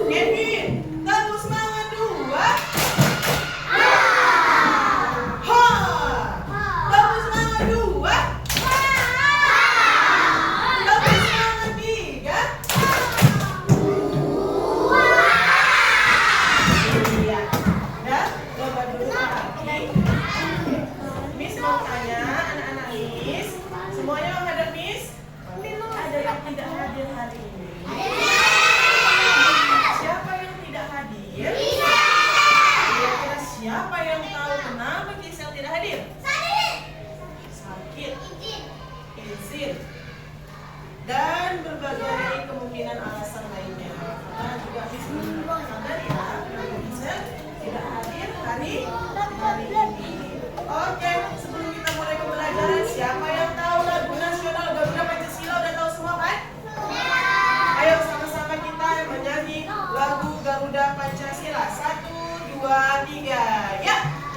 Kevin, tepuk semangat dua. Tepuk semangat dua. Tepuk semangat tiga. Iya. Udah, coba dulu lagi. Miss mau tanya anak-anak Miss, semuanya menghadap Miss. Memang ada yang tidak hadir hari ini. Siapa yang tidak hadir? Kira-kira siapa yang tahu kenapa Gisel tidak hadir? Sakit, izin, dan berbagai kemungkinan alasan lainnya. Karena juga Miss sadar ya, kenapa Gisel tidak hadir hari ini. Oke, sebelum kita mulai pembelajaran, siapa yang tahu lagu nasional Garuda Pancasila? Udah tahu semua kan? Ayo sama-sama kita menyanyi lagu Garuda Pancasila. 1, 2, 3, ya!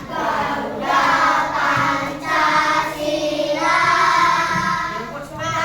Garuda Pancasila. Yang kuat suaranya.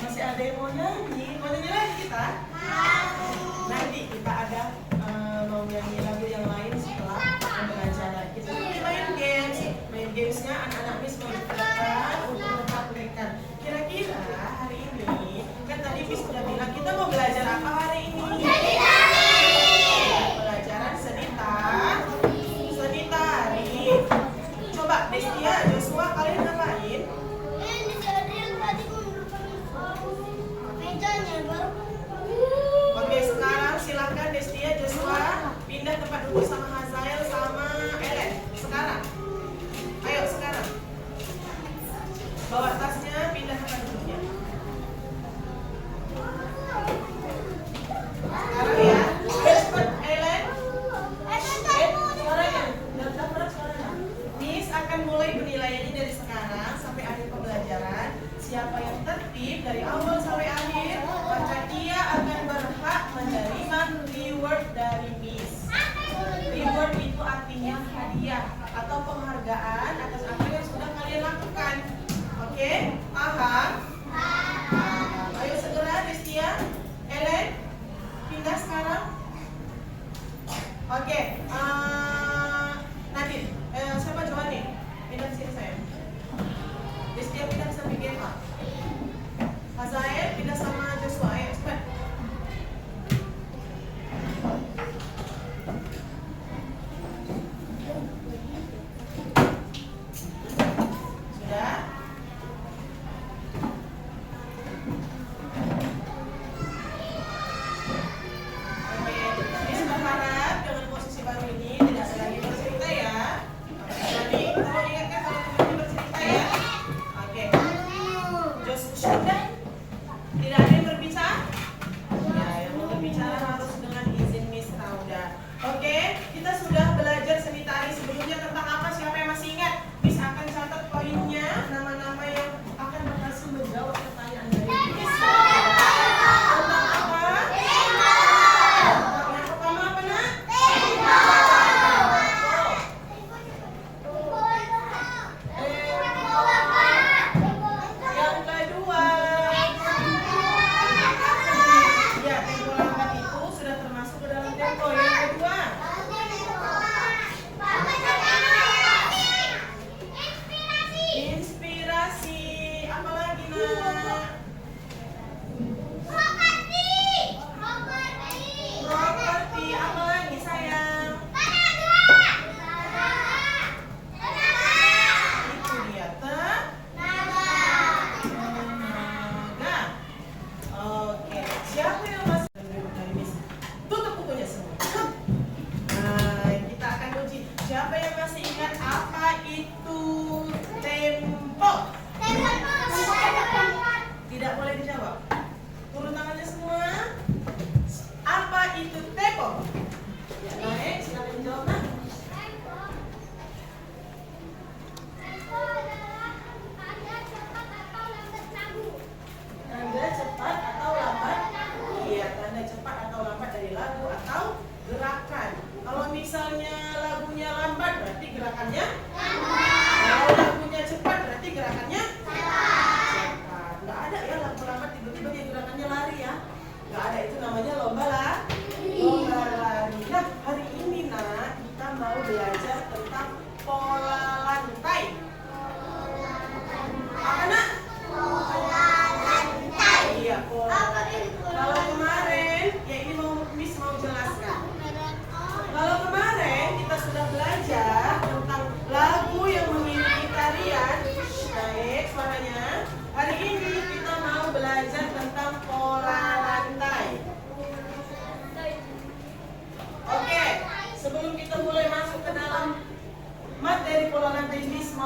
Masih ada yang mau nyanyi? Mau nyanyi lagi kita? Nanti kita ada mau nyanyi lagu yang lain setelah pembelajaran. Kita nanti main games. Main gamesnya anak-anak Miss mau diberikan untuk mempraktekkan. Kira-kira hari ini, kan tadi Miss udah bilang kita mau belajar apa hari ini? Pelajaran seni tari. Coba Destia, Joshua, kalian ngapain? Oke, sekarang silakan Destia, Joshua pindah tempat duduk sama Hazael sama Ellen. Sekarang. Ayo sekarang. Bawa tasnya, pindah tempat duduknya. Sekarang ya. Ayo cepat, Ellen. Suaranya. Dapat suaranya. Miss akan mulai penilaiannya dari sekarang sampai akhir pembelajaran. Siapa yang tertib dari awal sampai akhir, maka dia akan berhak menerima reward dari Miss. Reward itu artinya hadiah atau penghargaan atas apa yang sudah kalian lakukan. Oke? Paham? Ayo segera Destia, Ellen, pindah sekarang. Oke, Nadine, siapa Johanny? Pindah sini sayang. Destia pindah ke samping Gemma. Hazael pindah sama Joshua. Ayo cepat. Sudah? Oke. Miss berharap dengan posisi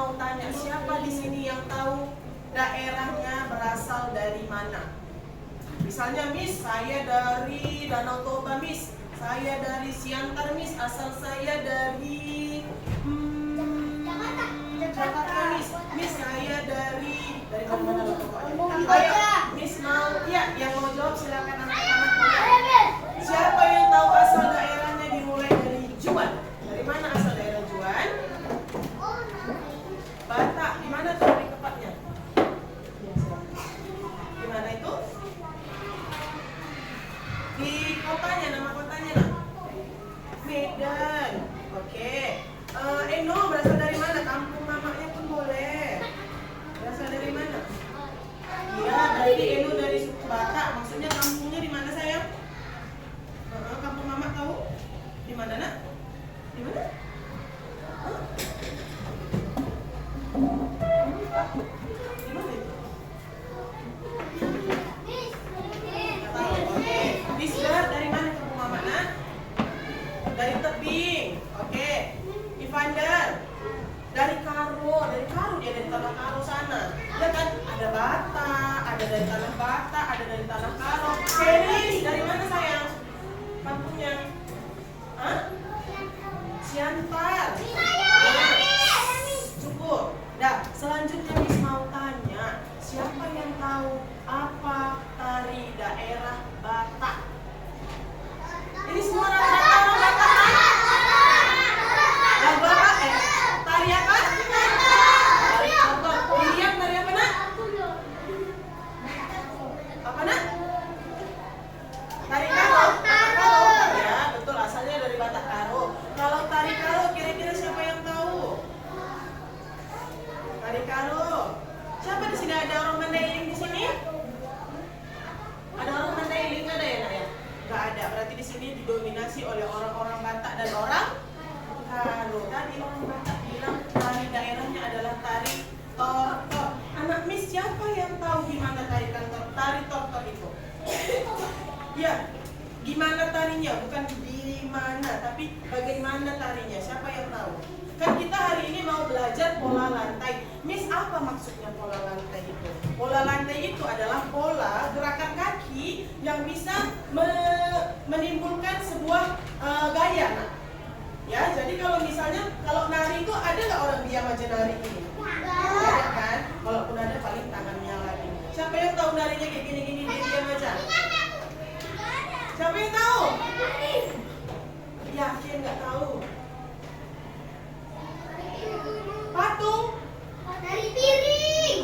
mau tanya, siapa di sini yang tahu daerahnya berasal dari mana? Misalnya, Miss, saya dari Danau Toba, Miss. Saya dari Siantar, Miss. Asal saya dari Jakarta, Miss. Miss, saya dari mana lo pokoknya. Ayo, Miss mau, ya, yang mau jawab silakan angkat tangan. Siapa yang tahu asal daerahnya dimulai dari Juan? Dari mana asal daerah Juan? Batak. Di mana tuh lebih tepatnya? Di mana itu? Di kotanya, nama kotanya nak? Medan. Oke. Eno berasal dari mana? Kampung mamanya pun boleh. Berasal dari mana? Iya, berarti Eno dari suku Batak. Maksudnya kampungnya di mana sayang? Kampung mama tahu? Di mana nak? Di mana? Di mana itu? Nggak tahu. Oke. Bisler dari mana kampung mama nak? Dari Tebing. Oke. Ivander dari Karo. Dari Karo dia dari tanah Karo sana. Ya kan? Ada Batak, ada dari tanah Batak, ada dari tanah Karo. Keris dari mana sayang? Kampungnya? Hah? Siantar. Cukup. Nah, selanjutnya Miss mau tanya, siapa yang tahu apa tari daerah Batak? Ini semua rata-rata orang Batak kan? Yang Batak tari apa? Tari contoh. Miriam tari apa nak? Apa nak? Tari Karo. Ya, betul, asalnya dari Batak Karo. Kalau tari Karo kira-kira siapa yang tahu? Tari Karo. Siapa di sini, ada orang Mandailing di sini? Ada orang Mandailing ada ya nak ya? Nggak ada. Berarti di sini didominasi oleh orang-orang Batak dan orang Karo. Tadi orang Batak bilang tari daerahnya adalah tari tortor. Anak Miss, siapa yang tahu gimana tari tortor itu? Ya, gimana tarinya? Bukan di mana, tapi bagaimana tarinya? Siapa yang tahu? Kan kita hari ini mau belajar pola lantai. Miss, apa maksudnya pola lantai itu? Pola lantai itu adalah pola gerakan kaki yang bisa menimbulkan sebuah gaya. Nah, ya, jadi kalau misalnya kalau nari itu ada nggak orang diam aja nari ini? Ada kan? Kalaupun ada paling tangannya lagi. Siapa yang tahu narinya kayak gini-gini dia diam aja? Siapa yang tahu? Yakin nggak tahu? Patung. Tari piring.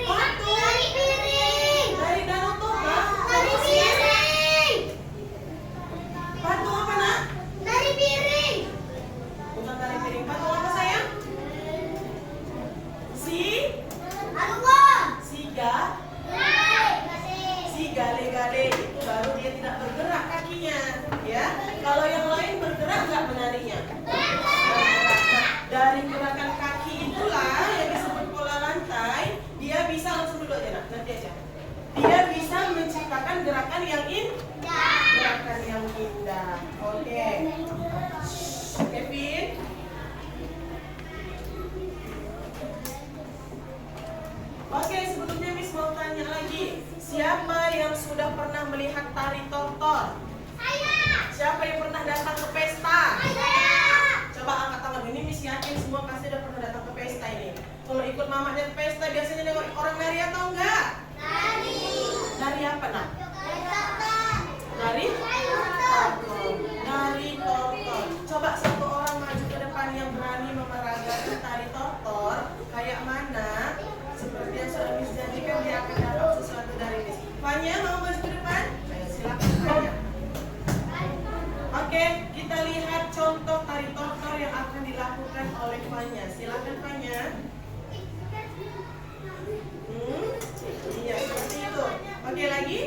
Patung. Tari piring. Dari Danau Toba. Tari piring. Patung apa nak? Tari piring. Bukan tari piring. Patung apa sayang? Si gale-gale itu baru dia tidak bergerak kakinya, ya. Kalau yang lain bergerak nggak menarinya? Bergerak. Nah, dari gerakan kaki itulah yang disebut pola lantai. Dia bisa langsung dulu aja, nanti aja. Dia bisa menciptakan gerakan yang indah. Gerakan yang indah. Oke. Kevin. Oke, sebelumnya Miss mau tanya lagi. Siapa yang sudah pernah melihat tari tortor? Saya. Siapa yang pernah datang ke pesta? Saya. Coba angkat tangan. Ini Miss yakin semua pasti udah pernah datang ke pesta ini. Kalau ikut mamanya ke pesta biasanya nengok orang nari atau enggak? Tari. Nari apa nak? Tari. Nari tortor. Nari tortor. Coba satu orang maju ke depan yang berani memeragakan tari tortor. Kayak mana? Seperti yang sudah Miss janjikan, dia akan dapat sesuatu dari Miss. Fanya mau maju ke depan? Ayo silakan Fanya. Oke, kita lihat contoh tari tortor yang akan dilakukan oleh Fanya. Silakan Fanya. Iya, seperti itu. Oke, lagi?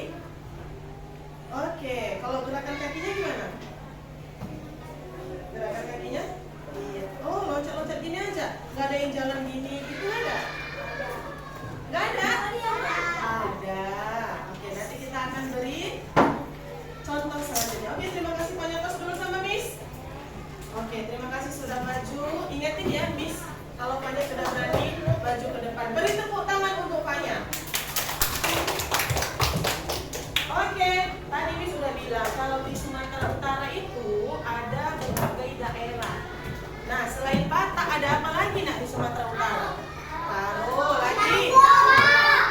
Oke, kalau gerakan kakinya gimana? Gerakan kakinya? Iya. Oh, loncat-loncat gini aja. Nggak ada yang jalan gini, gitu nggak ada? Nggak ada? Ada. Oke, nanti kita akan beri contoh selanjutnya. Oke, terima kasih Pak Nyotos dulu sama Miss. Oke, terima kasih sudah maju. Ingat siapin ya, Miss. Kalau Fanya sudah berani, maju ke depan. Beri tepuk tangan untuk Fanya. Oke, tadi Miss sudah bilang kalau di Sumatera Utara itu ada berbagai daerah. Nah, selain Batak ada apa lagi nak di Sumatera Utara? Paro lagi,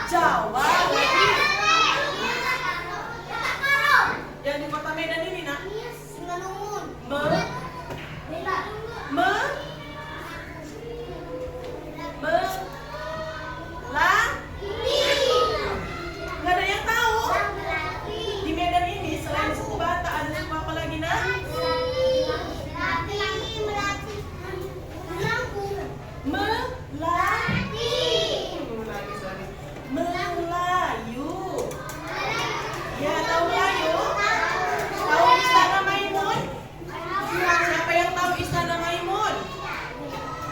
Jawa lagi. Yang di Kota Medan ini nak? Nggak ada yang tahu. Di Medan ini selain suku Batak ada suku apa lagi nak? Melayu. Ya, tahu Melayu? Tahu Istana Maimun? Siapa yang tahu Istana Maimun?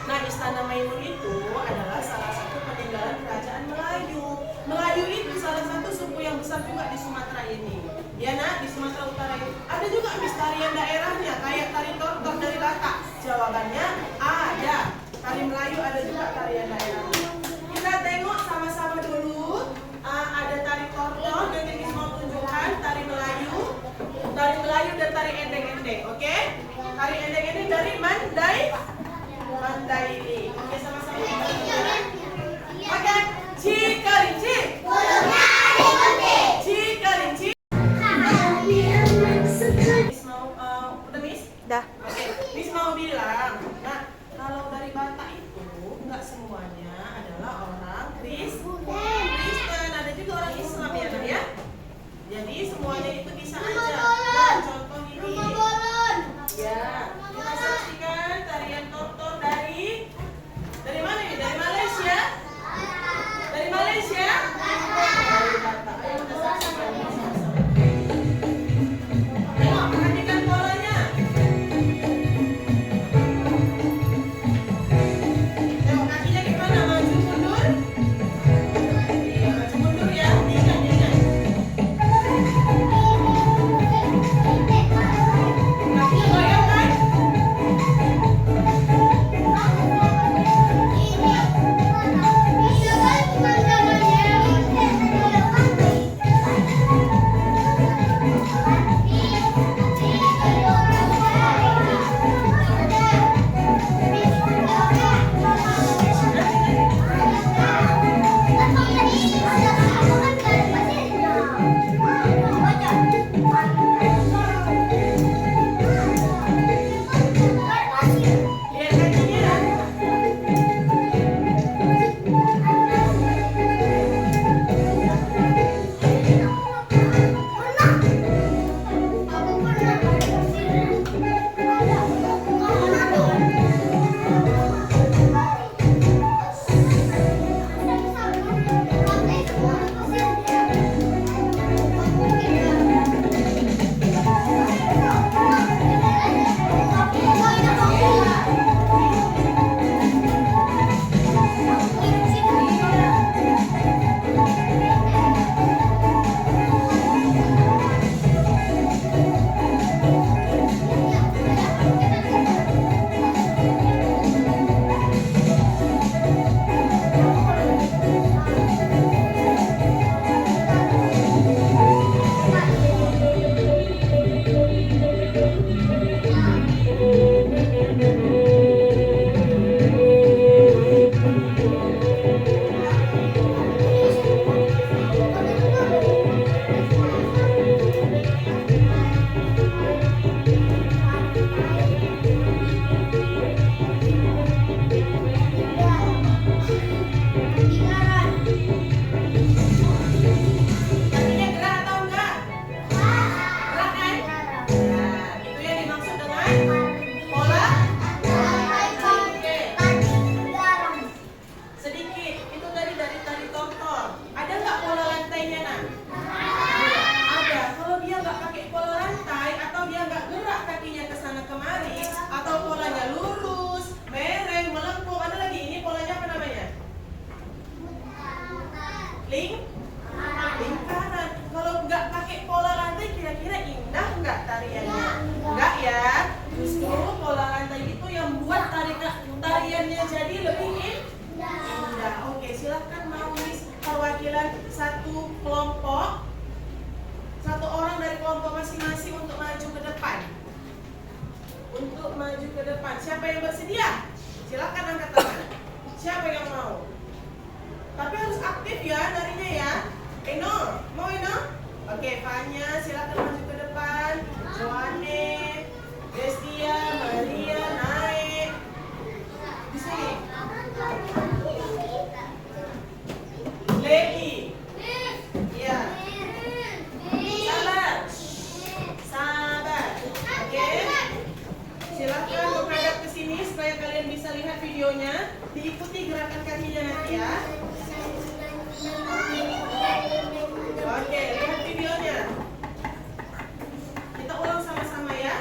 Nah, Istana Maimun itu adalah salah satu peninggalan kerajaan Melayu. Melayu itu salah satu suku yang besar juga di Sumatera ini. Ya nak, di Sumatera Utara ini. Ada juga Miss tarian daerahnya, kayak tari tortor dari Batak. Jawabannya ada. Tari Melayu ada juga tarian daerahnya. Kita tengok sama-sama dulu. Ada tari tortor, nanti Miss mau tunjukkan tari Melayu dan tari endeng-endeng, oke? Tari endeng-endeng dari Mandailing. Oke, sama-sama. Oke, Cikerinci. Cikerinci. Miss mau ke depan. Siapa yang bersedia? Silakan angkat tangan. Siapa yang mau? Tapi harus aktif ya larinya ya. Eno, mau Eno? Oke, Fanya silakan maju ke depan. Joanne, Destia, Maria naik. Di sini. Lady. Iya. Sabar. Sabar. Oke. Silakan menghadap ke sini supaya kalian bisa lihat videonya. Diikuti gerakan kakinya nanti ya. Oke, lihat videonya. Kita ulang sama-sama ya.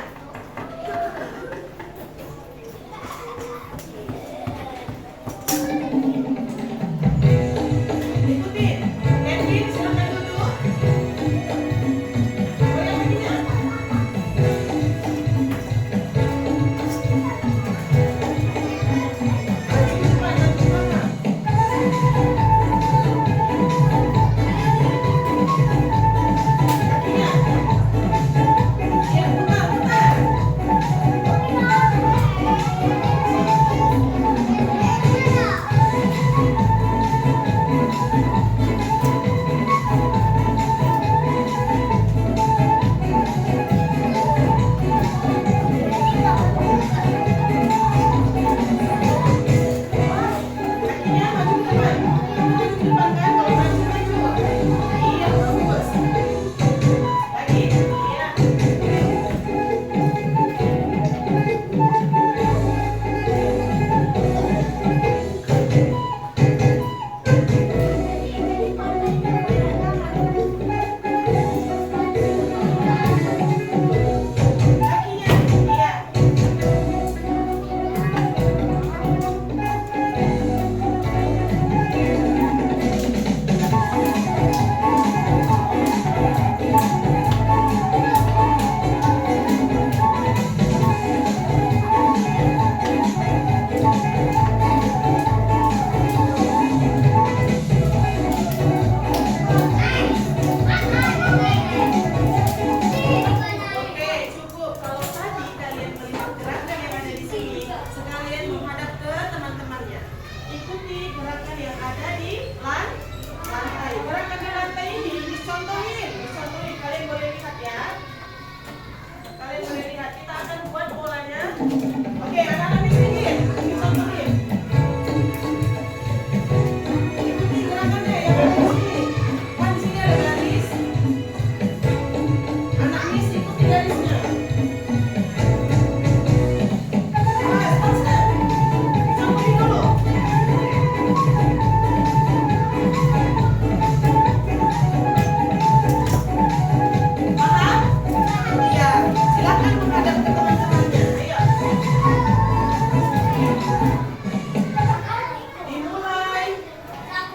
Ikutin. Kevin, silakan duduk. Goyang kakinya. Maju ke depan, maju ke belakang. Kakinya. Iya, putar, putar. Kakinya maju ke depan. Maju ke depan kan? Kalau maju, maju. Iya, bagus. Lagi. Iya. Kakinya. Iya. Oke, cukup. Kalau tadi kalian melihat gerakan yang ada di sini, sekalian menghadap ke teman-temannya. Ikuti gerakan yang ada di lantai. Gerakan di lantai ini dicontohin. Kalian boleh lihat ya. Kalian boleh lihat. Kita akan buat polanya. Oke, anak-anak di sini dicontohin. Ikuti gerakannya yang ada di sini. Kan di sini ada garis. Anak Miss ikuti garisnya. Campurin dulu. Paham? Iya. Silakan menghadap ke teman-temannya. Ayo. Dimulai.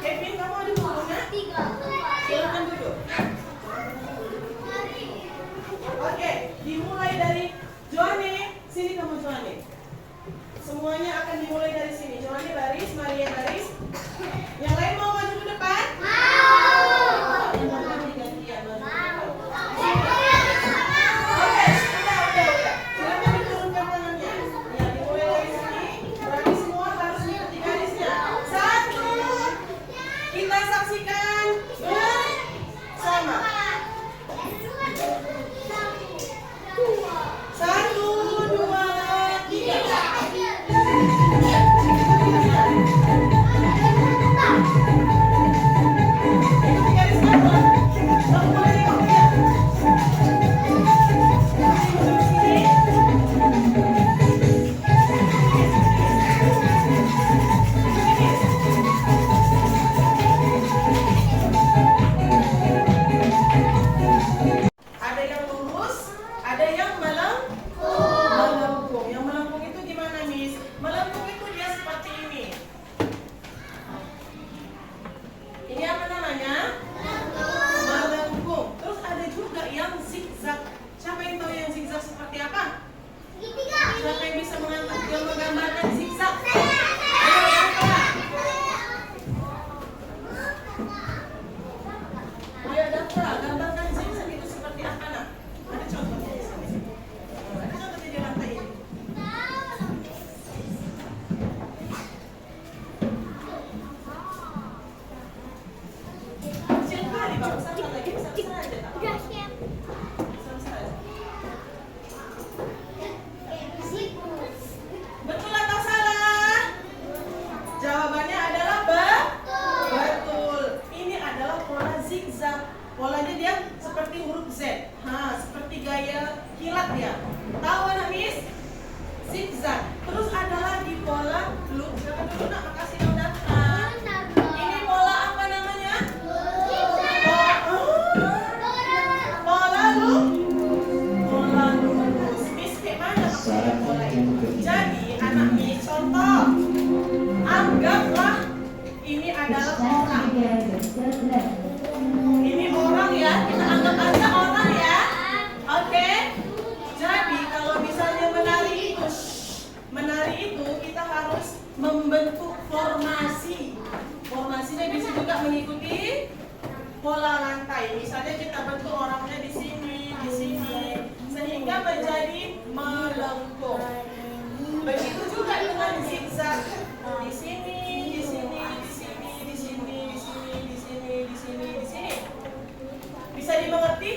Kevin, kamu ada bukunya? Silakan duduk. Oke, dimulai dari Joanne. Sini kamu Joanne. Semuanya akan dimulai dari sini. Joanne baris, Maria baris. Yang lain mau maju ke depan? Ganti-gantian maju ke depan. Oke, udah. Silakan diturunkan tangannya. Ya, dimulai dari sini. Berarti semua harus mengikuti garisnya. 1. Kita saksikan bersama. 1, 2, 3. zigzag ya. Tahu anak Miss? Zigzag. Terus ada lagi pola loop. Siapa dulu nak? Makasih yang datang. Ini pola apa namanya? Pola loop. Pola lurus. Miss kayak mana maksudnya pola itu? Jadi anak Miss contoh. Anggaplah ini adalah orang. Ini orang ya. Kita anggap aja orang ya. Oke. Jadi kalau misalnya menari itu kita harus membentuk formasi. Formasinya bisa juga mengikuti pola lantai. Misalnya kita bentuk orangnya di sini, sehingga menjadi melengkung. Begitu juga dengan zigzag. Di sini, di sini, di sini, di sini, di sini, di sini, di sini, di sini. Bisa dimengerti?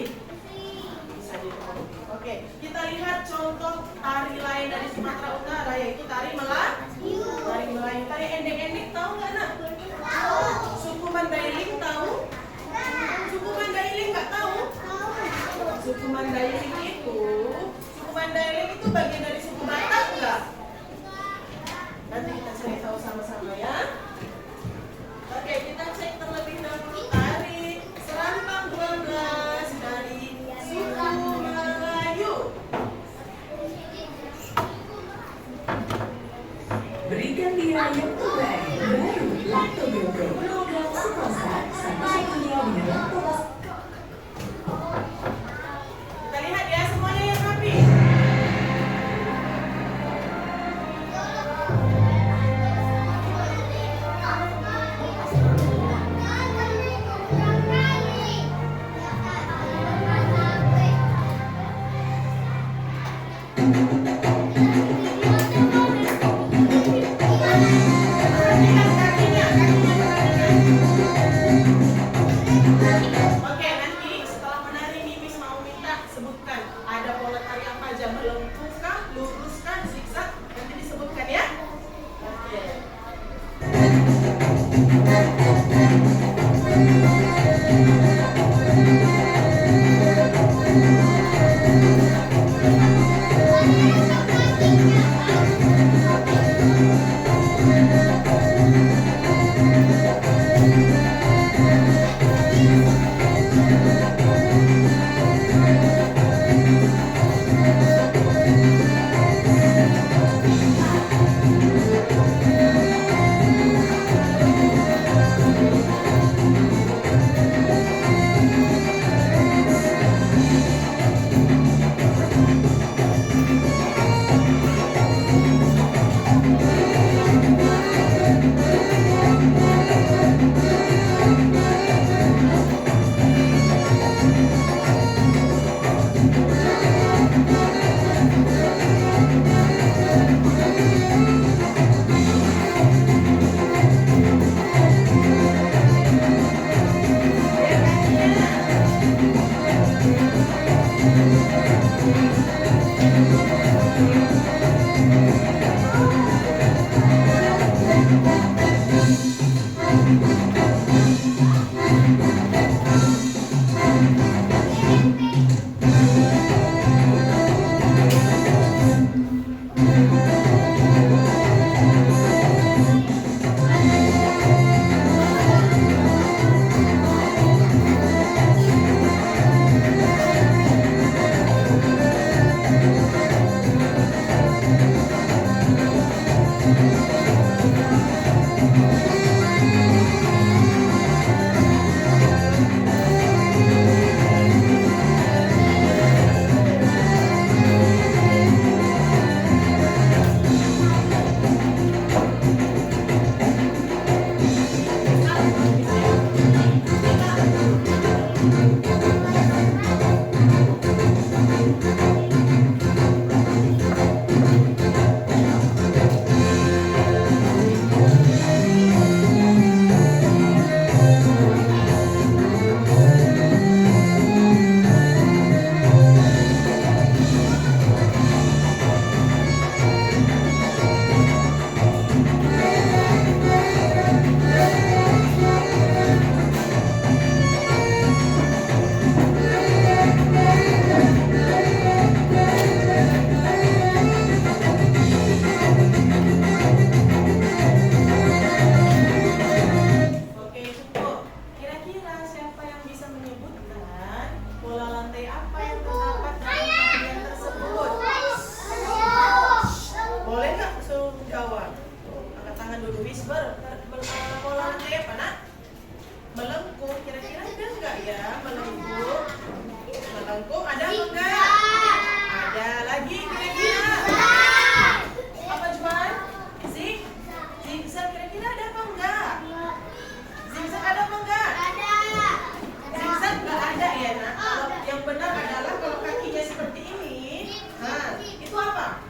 Bisa dimengerti. Oke, kita lihat contoh tari lain dari Sumatera Utara, yaitu tari Melayu. Tari Melayu, tari endek-endek tahu nggak nak? Suku Mandailing tahu? Suku Mandailing nggak tahu? Suku Mandailing itu bagian dari suku Batak nggak? Nanti kita cari tahu sama-sama ya. Oke, kita cek terlebih dahulu tari Serantang 12 dari suku Melayu. Berikan dia yang terbaik. Baru Lactobio program Superstar. Satu-satunya dengan laktos. Kita lihat ya semuanya yang rapi. Oke, nanti setelah menari Mimis mau minta sebutkan ada pola tari apa aja, melengkung kah, lurus kah, zigzag, nanti disebutkan ya. Oke. lantai apa yang terdapat dalam bagian tersebut? Boleh nggak suruh jawab? Angkat tangan dulu. Whisper. Pola lantai apa nak? Melengkung. Kira-kira ada nggak ya melengkung? Melengkung ada apa enggak? Ada lagi kira-kira? Apa Juan? Zigzag kira-kira ada apa enggak? Zigzag ada apa enggak? Zigzag nggak ada ya nak. Kalau yang benar adalah kalau kakinya seperti ini, nah itu apa?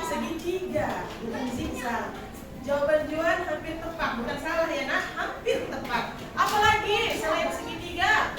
Segitiga, bukan zigzag. Jawaban Juan hampir tepat, bukan salah ya nak, hampir tepat. Apalagi selain segitiga?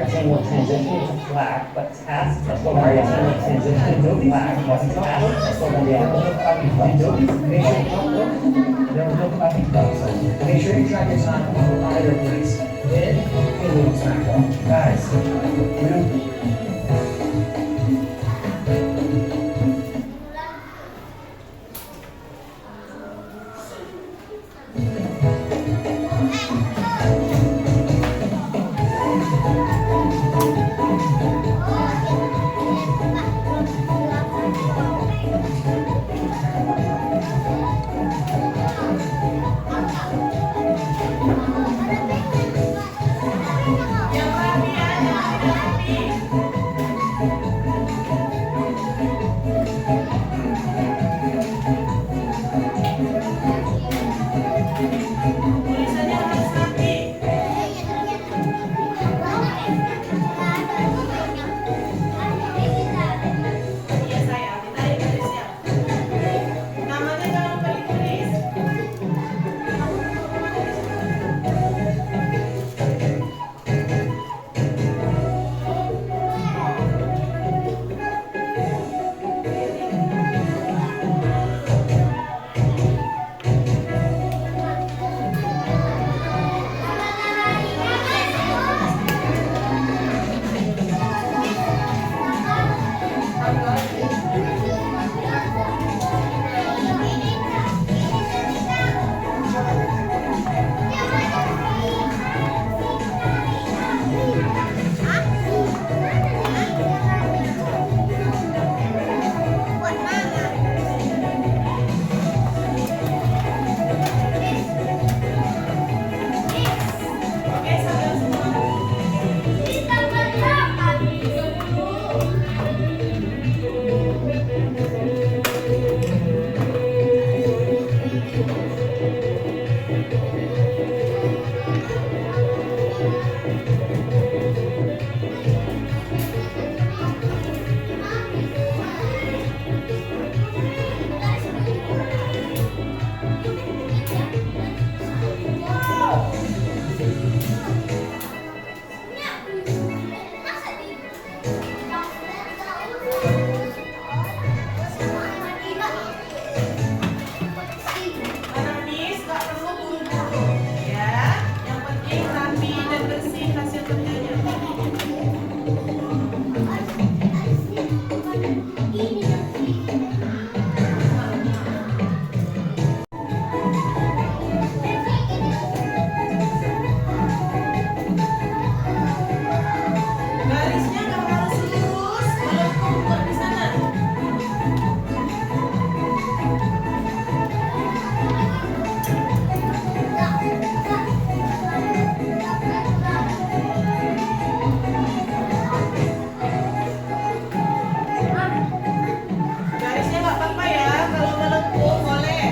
Martin will transition to flag, but task before Martin will transition to flag. Once task before the Make sure there was no clapping cups. Make sure you track your time on either place. Then, a little smack up. Guys, Yang rapi ya, yang rapi. Tulisannya harus rapi. Iya sayang, ditarik garisnya. Namanya jangan lupa ditulis. Oke, sadar semua. Anamis gak perlu buru-buru ya. Yang penting rapi dan bersih hasil kerjanya. Garisnya gak harus lurus, melengkung buat di sana. Garisnya gak apa-apa ya, kalau melengkung boleh.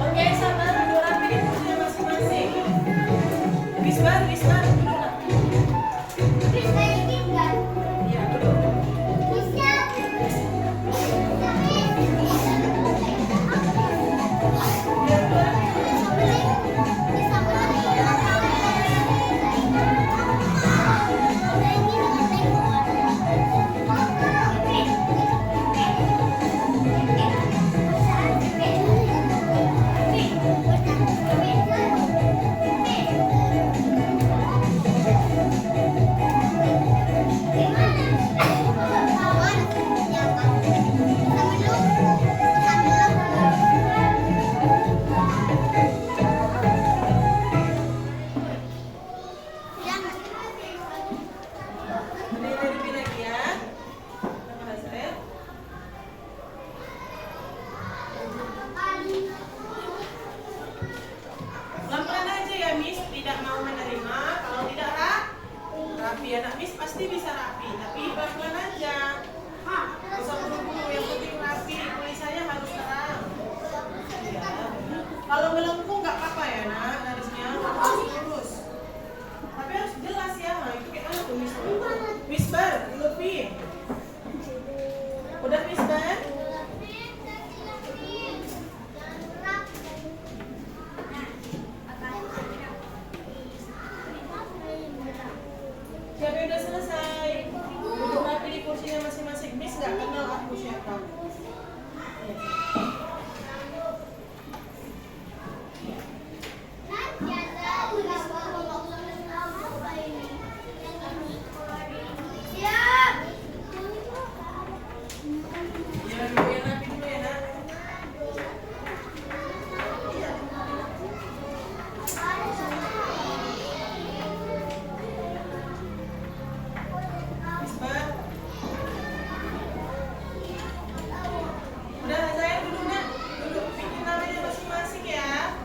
Oke, sabar, udah rapi di posisinya masing-masing. Wisbar, duduk nak. Iya, duduk. Biar udah rapi. Berdiri lagi ya. Terima kasih. Pelan-pelan aja ya Miss, tidak mau menerima. Kalau tidak rapi anak Miss pasti bisa rapi, tapi pelan-pelan aja. Gak usah buru-buru, yang penting rapi, tulisannya harus terang. Ya, benar. Kalau melengkung nggak apa-apa ya nak, garisnya harus lurus. Tapi harus jelas ya, nah, itu kayak mana tuh Miss? Wisbar, Lutfi. sudah selesai. Duduk rapi di kursinya masing-masing. Miss nggak kenal aku siapa. Jangan dulu yang rapi dulu ya nak. Isbat. Udah saya duduk nak. Duduk bikin namanya masing-masing ya.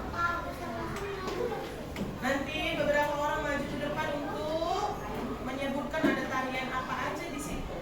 Nanti beberapa orang maju ke depan untuk menyebutkan ada tarian apa aja di situ.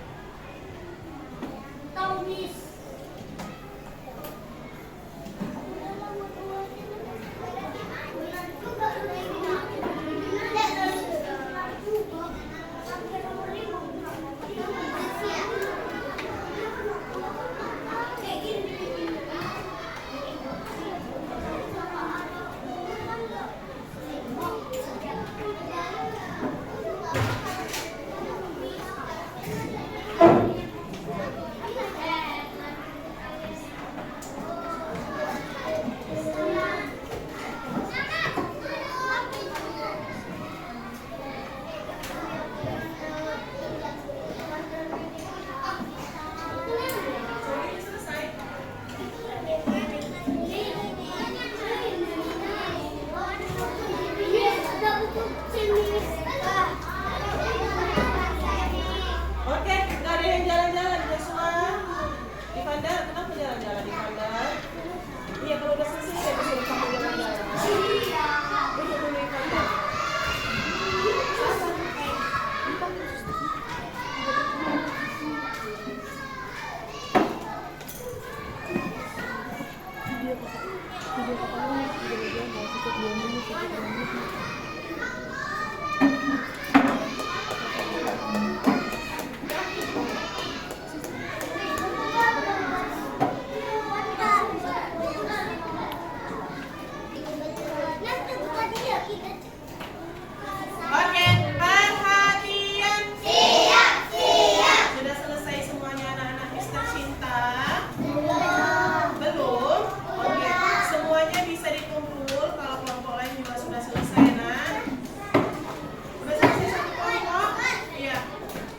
Soalnya selesai. Oke, nggak ada yang jalan-jalan Joshua. Ivandar, kenapa jalan-jalan Ivandar? Iya, kalau udah selesai saya disuruh kamu jalan-jalan. Duduk dulu Ivandar. Oke, perhatian. Sudah selesai semuanya anak-anak Mister Cinta? Belum? Oke, semuanya bisa dikumpul. Kalau kelompok lain juga sudah selesai, nah. Udah selesai satu kelompok? Iya.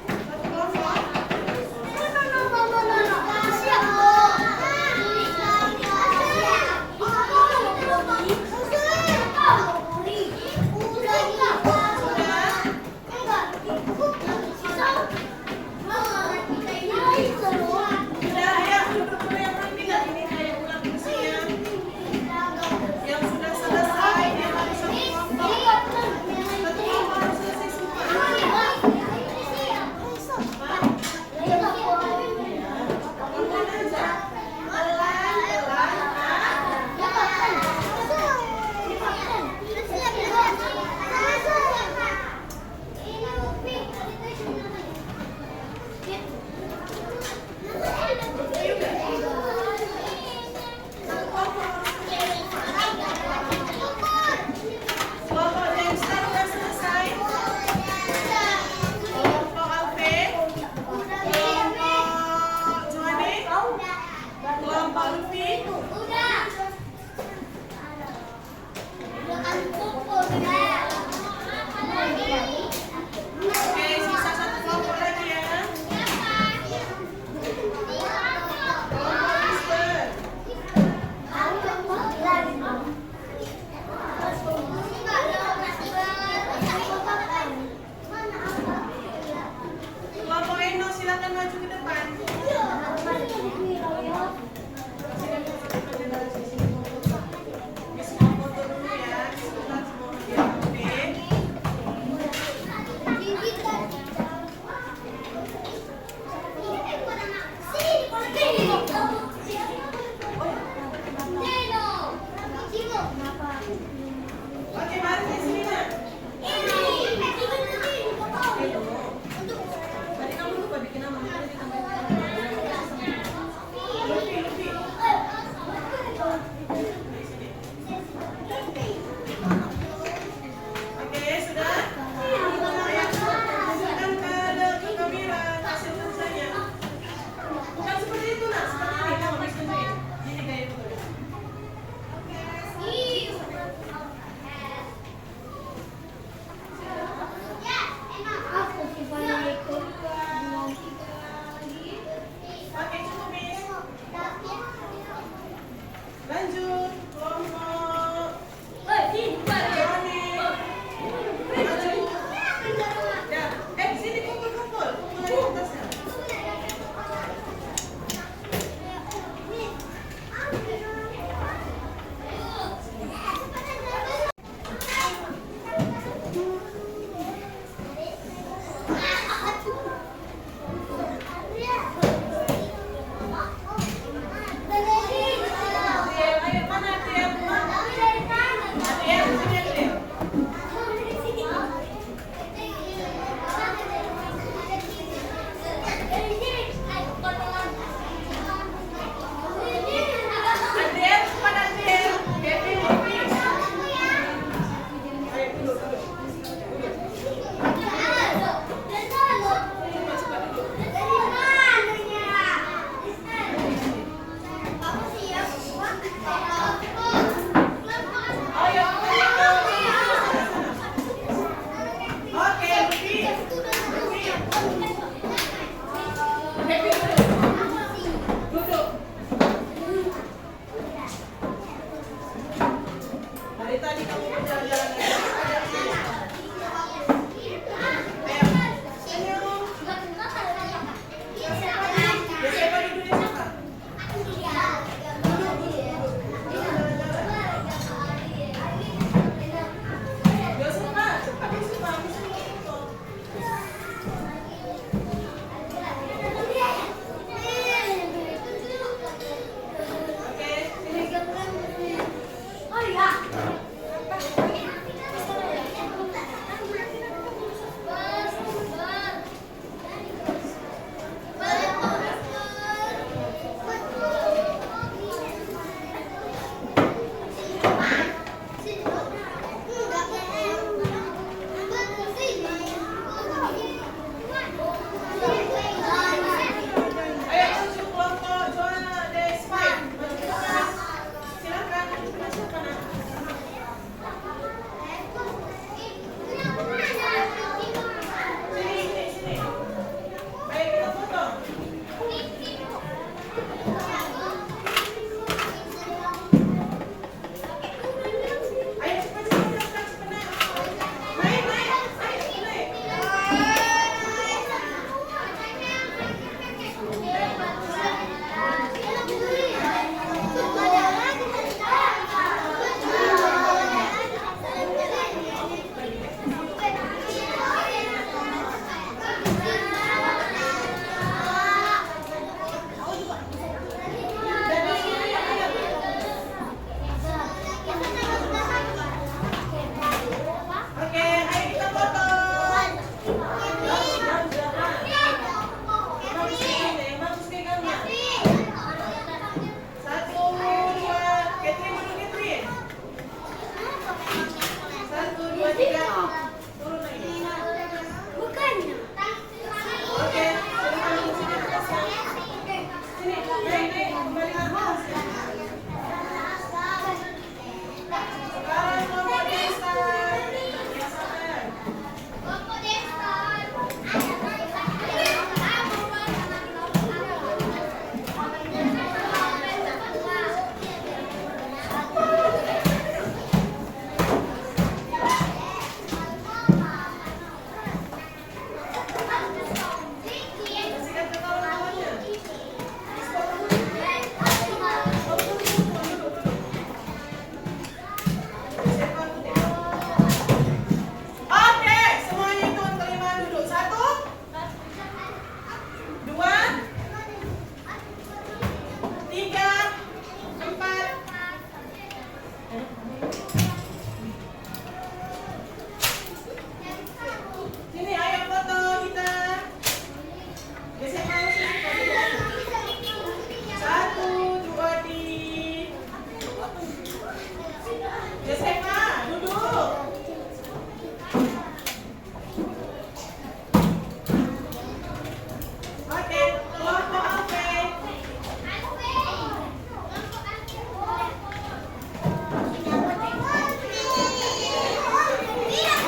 Satu kelompok? Udah, ayo duduk dulu yang rapi. Ini kayak ulang usia. Yang sudah selesai, dia harus satu kelompok. Satu kelompok harus selesai semua. Pelan aja. Pelan-pelan. Kelompok Dexter udah selesai. Kelompok Alvin. Kelompok Joanne. Kelompok Luffy. Oke, sisa satu kelompok lagi ya. Kelompok Mister. Kelompok Eno silakan maju ke depan. Miss mau foto dulu ya. Miss lihat semua dia.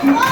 Ako!